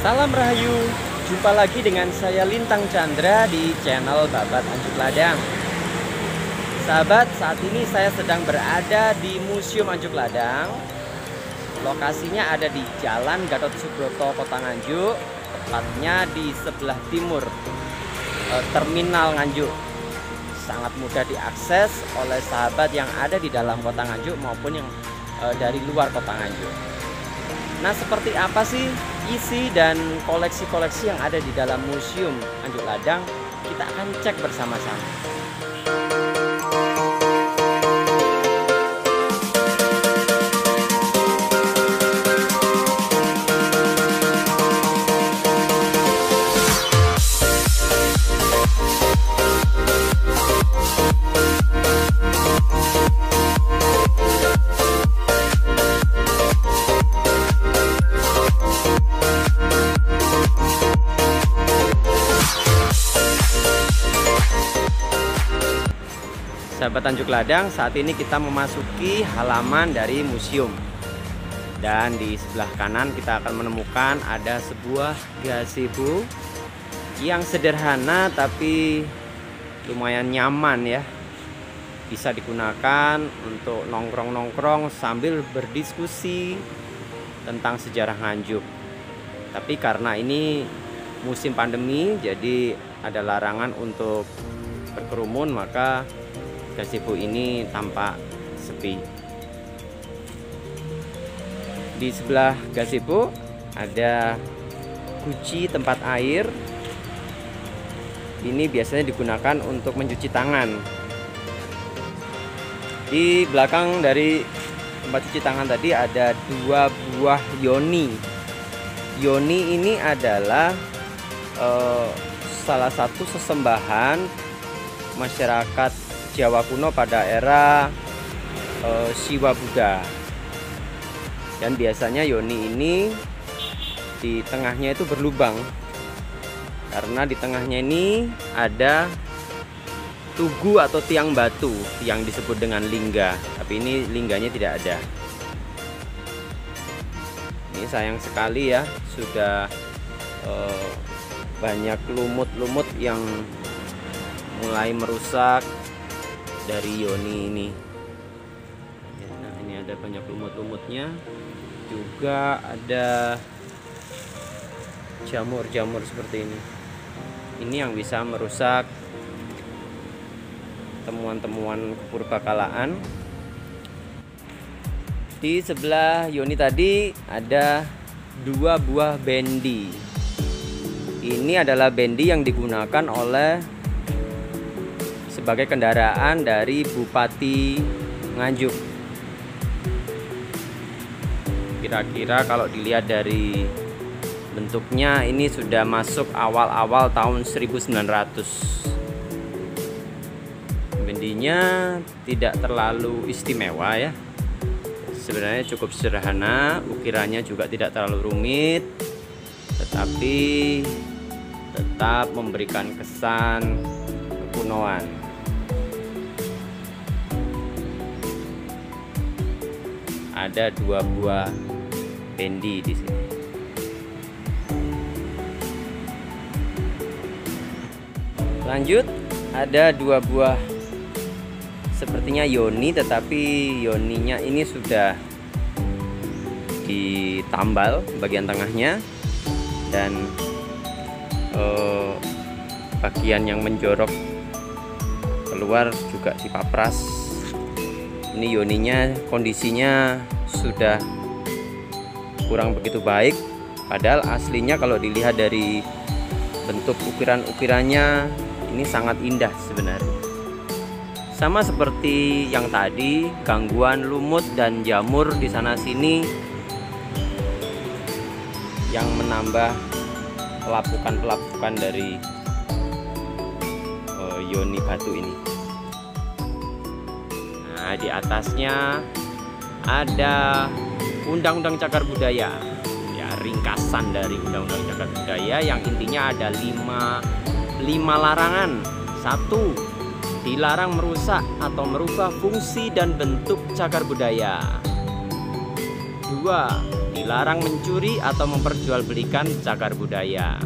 Salam Rahayu, jumpa lagi dengan saya Lintang Chandra di channel Babat Anjuk Ladang. Sahabat, saat ini saya sedang berada di Museum Anjuk Ladang. Lokasinya ada di Jalan Gatot Subroto, Kota Nganjuk, tepatnya di sebelah timur Terminal Nganjuk. Sangat mudah diakses oleh sahabat yang ada di dalam Kota Nganjuk maupun yang dari luar Kota Nganjuk. Nah, seperti apa sih isi dan koleksi-koleksi yang ada di dalam Museum Anjuk Ladang? Kita akan cek bersama-sama. Sahabat Anjuk Ladang, saat ini kita memasuki halaman dari museum. Dan di sebelah kanan kita akan menemukan ada sebuah gazebo yang sederhana tapi lumayan nyaman ya. Bisa digunakan untuk nongkrong-nongkrong sambil berdiskusi tentang sejarah Nganjuk. Tapi karena ini musim pandemi, jadi ada larangan untuk berkerumun, maka gazebo ini tampak sepi. Di sebelah gazebo ada guci tempat air. Ini biasanya digunakan untuk mencuci tangan. Di belakang dari tempat cuci tangan tadi ada dua buah yoni. Yoni ini adalah salah satu sesembahan masyarakat Jawa kuno pada era Siwa Buddha. Dan biasanya yoni ini di tengahnya itu berlubang, karena di tengahnya ini ada tugu atau tiang batu yang disebut dengan lingga, tapi ini lingganya tidak ada. Ini sayang sekali ya, sudah banyak lumut-lumut yang mulai merusak dari yoni ini. Nah, ini ada banyak lumut-lumutnya, juga ada jamur-jamur seperti ini. Ini yang bisa merusak temuan-temuan kepurbakalaan. Di sebelah yoni tadi ada dua buah bendi. Ini adalah bendi yang digunakan oleh sebagai kendaraan dari Bupati Nganjuk. Kira-kira kalau dilihat dari bentuknya, ini sudah masuk awal-awal tahun 1900. Bendinya tidak terlalu istimewa ya. Sebenarnya cukup sederhana, ukirannya juga tidak terlalu rumit, tetapi tetap memberikan kesan kekunoan. Ada dua buah bendi di sini. Lanjut, ada dua buah sepertinya yoni, tetapi yoninya ini sudah ditambal bagian tengahnya, dan bagian yang menjorok keluar juga dipapras. Ini yoninya kondisinya sudah kurang begitu baik, padahal aslinya kalau dilihat dari bentuk ukiran-ukirannya ini sangat indah sebenarnya. Sama seperti yang tadi, gangguan lumut dan jamur di sana sini yang menambah pelapukan-pelapukan dari yoni batu ini. Nah, di atasnya ada Undang-Undang Cagar Budaya, ya, ringkasan dari Undang-Undang Cagar Budaya yang intinya ada 5 larangan. 1. Dilarang merusak atau merubah fungsi dan bentuk cagar budaya. 2. Dilarang mencuri atau memperjualbelikan cagar budaya.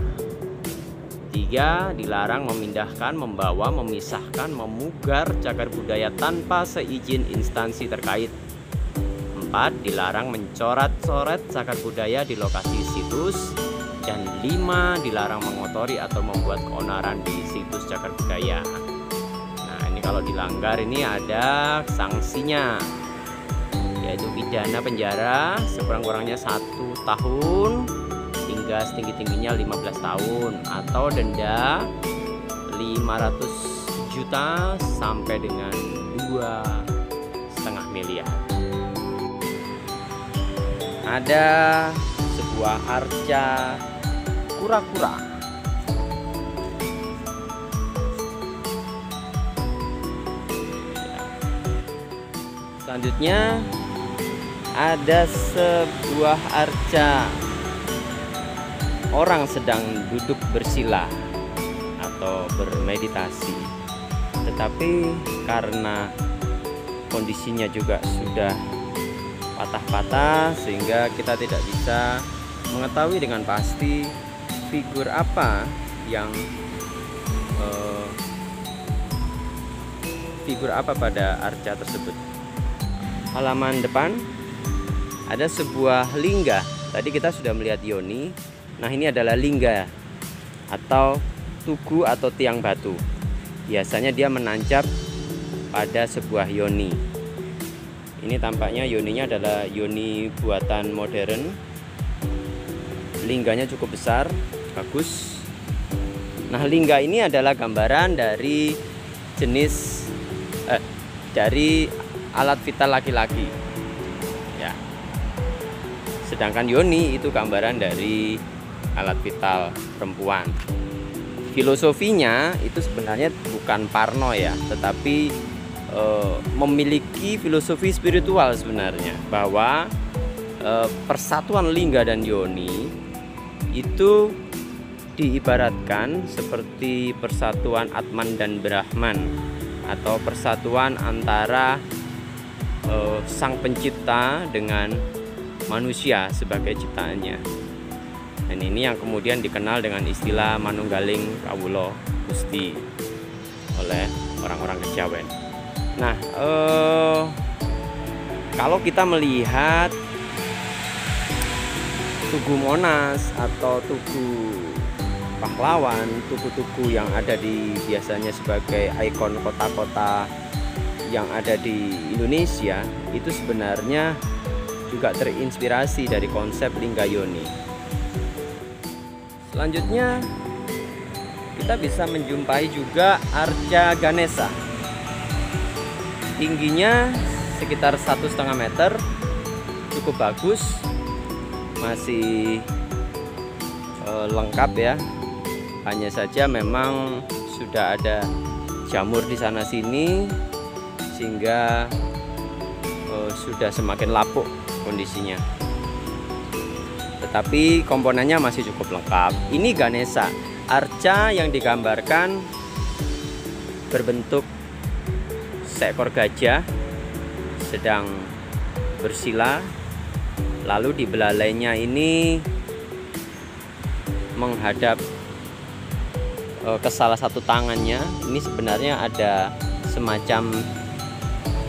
3. Dilarang memindahkan, membawa, memisahkan, memugar cagar budaya tanpa seizin instansi terkait. 4. Dilarang mencoret-coret cagar budaya di lokasi situs. Dan 5. Dilarang mengotori atau membuat keonaran di situs cagar budaya. Nah, ini kalau dilanggar ini ada sanksinya, yaitu pidana penjara sekurang-kurangnya 1 tahun hingga setinggi-tingginya 15 tahun atau denda 500 juta sampai dengan 2,5 miliar. Ada sebuah arca kura-kura. Selanjutnya ada sebuah arca orang sedang duduk bersila atau bermeditasi, tetapi karena kondisinya juga sudah patah-patah sehingga kita tidak bisa mengetahui dengan pasti figur apa yang pada arca tersebut. Halaman depan ada sebuah lingga. Tadi kita sudah melihat yoni. Nah, ini adalah lingga atau tugu atau tiang batu. Biasanya dia menancap pada sebuah yoni. Ini tampaknya yoninya adalah yoni buatan modern. Lingganya cukup besar, bagus. Nah, lingga ini adalah gambaran dari jenis dari alat vital laki-laki. Ya. Sedangkan yoni itu gambaran dari alat vital perempuan. Filosofinya itu sebenarnya bukan parno ya, tetapi memiliki filosofi spiritual sebenarnya, bahwa persatuan lingga dan yoni itu diibaratkan seperti persatuan Atman dan Brahman atau persatuan antara sang pencipta dengan manusia sebagai ciptaannya. Dan ini yang kemudian dikenal dengan istilah manunggaling kawula Gusti oleh orang-orang Kejawen. Nah, kalau kita melihat Tugu Monas atau Tugu Pahlawan, tugu-tugu yang ada di biasanya sebagai ikon kota-kota yang ada di Indonesia, itu sebenarnya juga terinspirasi dari konsep lingga yoni. Selanjutnya kita bisa menjumpai juga arca Ganesha. Tingginya sekitar 1,5 meter, cukup bagus, masih lengkap ya. Hanya saja memang sudah ada jamur di sana sini sehingga sudah semakin lapuk kondisinya. Tetapi komponennya masih cukup lengkap. Ini Ganesha, arca yang digambarkan berbentuk seekor gajah sedang bersila, lalu di belalainya ini menghadap ke salah satu tangannya. Ini sebenarnya ada semacam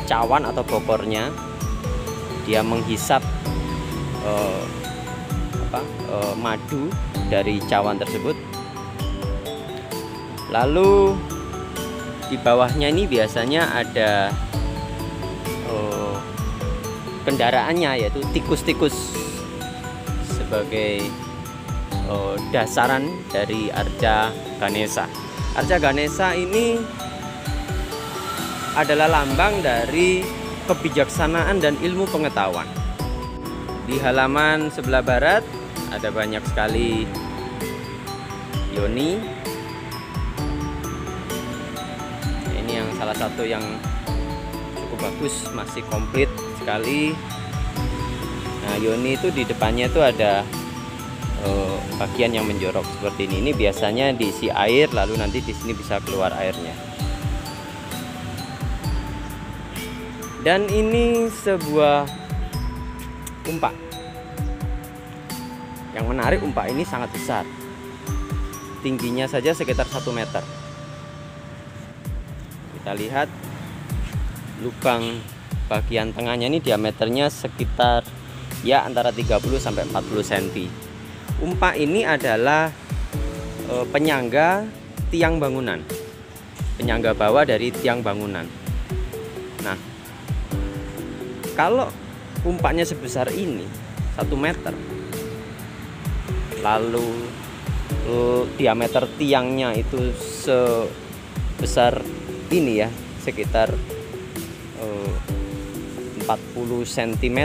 cawan atau bokornya. Dia menghisap madu dari cawan tersebut. Lalu di bawahnya ini biasanya ada kendaraannya, yaitu tikus-tikus sebagai dasaran dari arca Ganesha. Arca Ganesha ini adalah lambang dari kebijaksanaan dan ilmu pengetahuan. Di halaman sebelah barat ada banyak sekali yoni. Ini yang salah satu yang cukup bagus, masih komplit sekali. Nah, yoni itu di depannya itu ada bagian yang menjorok seperti ini. Ini biasanya diisi air, lalu nanti di sini bisa keluar airnya. Dan ini sebuah umpak. Yang menarik, umpak ini sangat besar. Tingginya saja sekitar 1 meter. Kita lihat lubang bagian tengahnya ini diameternya sekitar ya antara 30 sampai 40 cm. Umpak ini adalah penyangga tiang bangunan. Penyangga bawah dari tiang bangunan. Nah, kalau umpaknya sebesar ini 1 meter, lalu diameter tiangnya itu sebesar ini ya, sekitar 40 cm,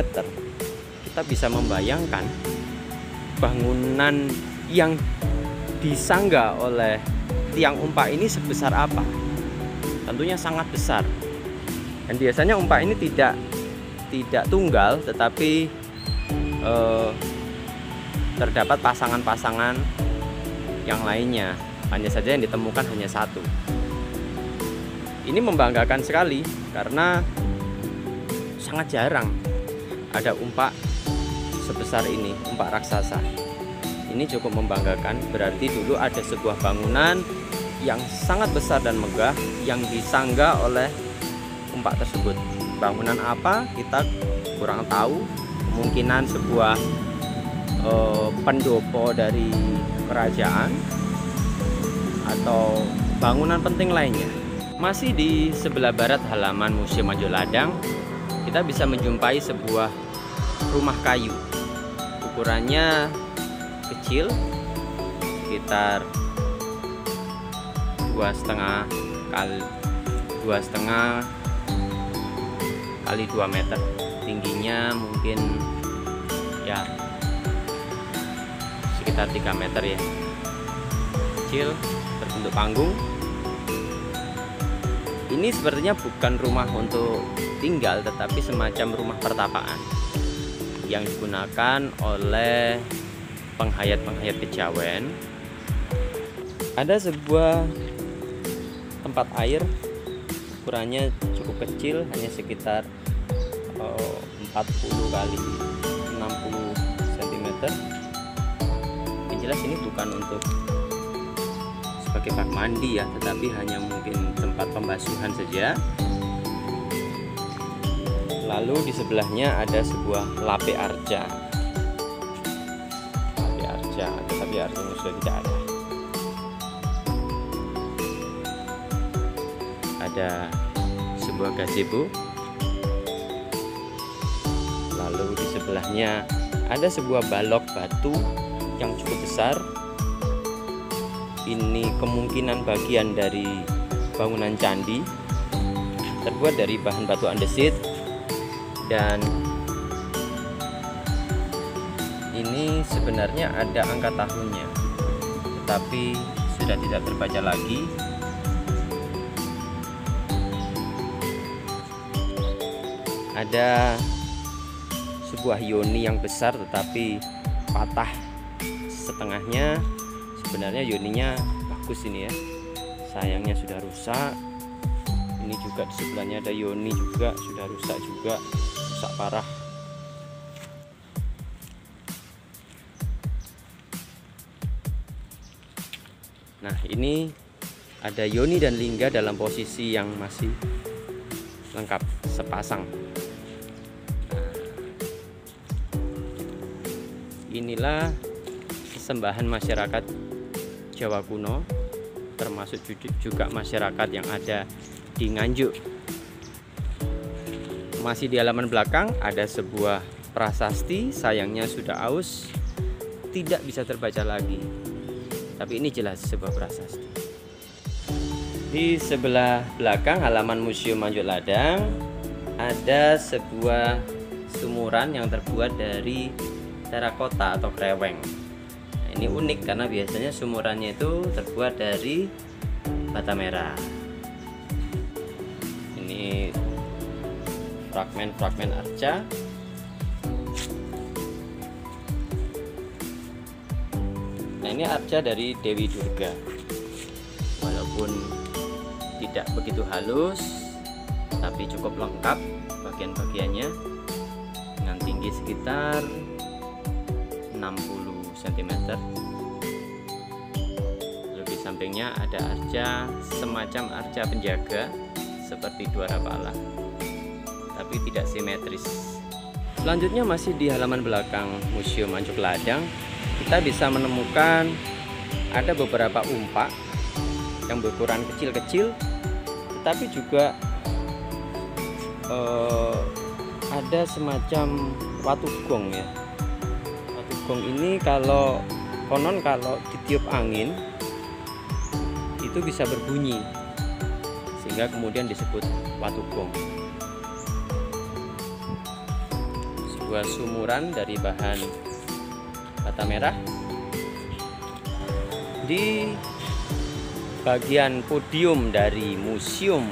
kita bisa membayangkan bangunan yang disangga oleh tiang umpak ini sebesar apa. Tentunya sangat besar. Dan biasanya umpak ini tidak tunggal, tetapi terdapat pasangan-pasangan yang lainnya. Hanya saja yang ditemukan hanya 1. Ini membanggakan sekali karena sangat jarang ada umpak sebesar ini, umpak raksasa. Ini cukup membanggakan, berarti dulu ada sebuah bangunan yang sangat besar dan megah yang disangga oleh umpak tersebut. Bangunan apa kita kurang tahu, kemungkinan sebuah pendopo dari kerajaan atau bangunan penting lainnya. Masih di sebelah barat halaman Museum Anjuk Ladang, kita bisa menjumpai sebuah rumah kayu. Ukurannya kecil, sekitar 2,5 kali 2 meter. Tingginya mungkin ya sekitar 3 meter ya. Kecil, berbentuk panggung. Ini sepertinya bukan rumah untuk tinggal, tetapi semacam rumah pertapaan yang digunakan oleh penghayat-penghayat kejawen. Ada sebuah tempat air, ukurannya cukup kecil, hanya sekitar 40 kali 60 cm. Yang jelas ini bukan untuk sebagai bak mandi ya, tetapi hanya mungkin tempat pembasuhan saja. Lalu di sebelahnya ada sebuah lape arca. Lape arca, tetapi artinya sudah tidak ada. Ada sebuah gazebo. Lalu di sebelahnya ada sebuah balok batu yang cukup besar. Ini kemungkinan bagian dari bangunan candi, terbuat dari bahan batu andesit. Dan ini sebenarnya ada angka tahunnya, tetapi sudah tidak terbaca lagi. Ada sebuah yoni yang besar tetapi patah setengahnya. Sebenarnya yoninya bagus ini ya, sayangnya sudah rusak. Ini juga di sebelahnya ada yoni juga, sudah rusak juga, rusak parah. Nah, ini ada yoni dan lingga dalam posisi yang masih lengkap, sepasang. Inilah sembahan masyarakat Jawa kuno, termasuk juga masyarakat yang ada di Nganjuk. Masih di halaman belakang ada sebuah prasasti, sayangnya sudah aus, tidak bisa terbaca lagi. Tapi ini jelas sebuah prasasti. Di sebelah belakang halaman Museum Anjuk Ladang ada sebuah sumuran yang terbuat dari terakota atau kreweng. Nah, ini unik karena biasanya sumurannya itu terbuat dari bata merah. Ini fragmen-fragmen arca. Nah, ini arca dari Dewi Durga. Walaupun tidak begitu halus, tapi cukup lengkap bagian-bagiannya dengan tinggi tinggi sekitar 60 cm. Lalu di sampingnya ada arca, semacam arca penjaga seperti dua rapala, tapi tidak simetris. Selanjutnya masih di halaman belakang Museum Ancuk Ladang, kita bisa menemukan ada beberapa umpak yang berukuran kecil-kecil, tetapi juga ada semacam watu gong ya. Watu gong ini konon kalau ditiup angin itu bisa berbunyi, sehingga kemudian disebut watu gong. Sebuah sumuran dari bahan bata merah. Di bagian podium dari Museum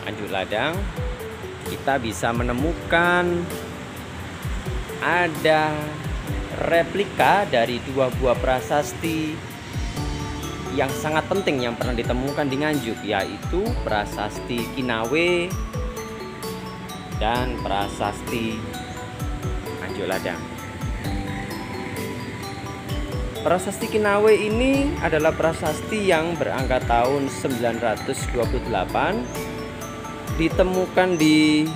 Ancuk Ladang, kita bisa menemukan ada replika dari dua buah prasasti yang sangat penting yang pernah ditemukan di Nganjuk, yaitu prasasti Kinawe dan prasasti Ancuk Ladang. Prasasti Kinawe ini adalah prasasti yang berangka tahun 928, ditemukan di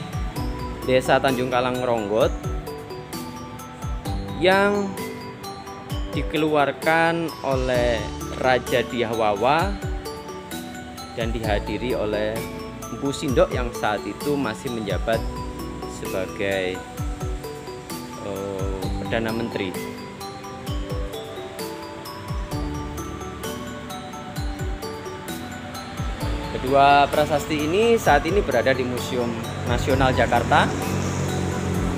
Desa Tanjung Kalang Ronggot, yang dikeluarkan oleh Raja Diahwawa dan dihadiri oleh Mpu Sindok yang saat itu masih menjabat sebagai Perdana Menteri. Kedua prasasti ini saat ini berada di Museum Nasional Jakarta,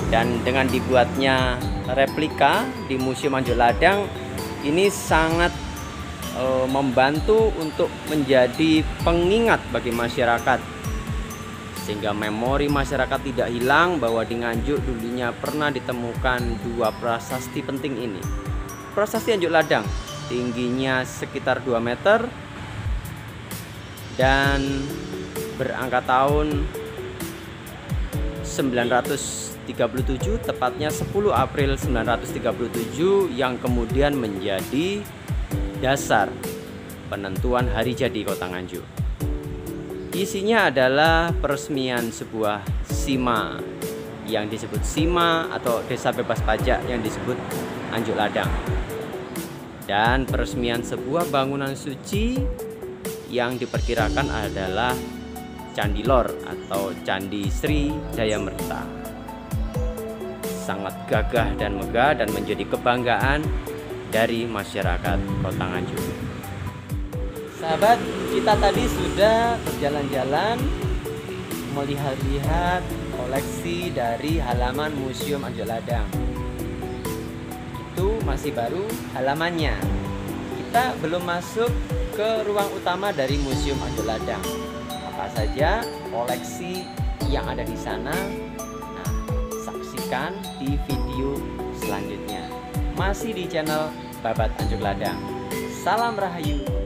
dan dengan dibuatnya replika di Museum Ancuk Ladang ini sangat membantu untuk menjadi pengingat bagi masyarakat, sehingga memori masyarakat tidak hilang bahwa di Nganjuk dulunya pernah ditemukan dua prasasti penting ini. Prasasti Ancuk Ladang tingginya sekitar 2 meter dan berangka tahun 937, tepatnya 10 April 937, yang kemudian menjadi dasar penentuan hari jadi Kota Nganjuk. Isinya adalah peresmian sebuah sima yang disebut Sima atau Desa Bebas Pajak yang disebut Ancuk Ladang, dan peresmian sebuah bangunan suci yang diperkirakan adalah Candi Lor atau Candi Sri Jayamerta. Sangat gagah dan megah dan menjadi kebanggaan dari masyarakat Kota Nganjuk. Sahabat, kita tadi sudah berjalan-jalan melihat-lihat koleksi dari halaman Museum Ancuk Ladang. Itu masih baru halamannya. Kita belum masuk ke ruang utama dari Museum Ancuk Ladang. Apa saja koleksi yang ada di sana? Nah, saksikan di video selanjutnya. Masih di channel Babat Ancuk Ladang. Salam Rahayu.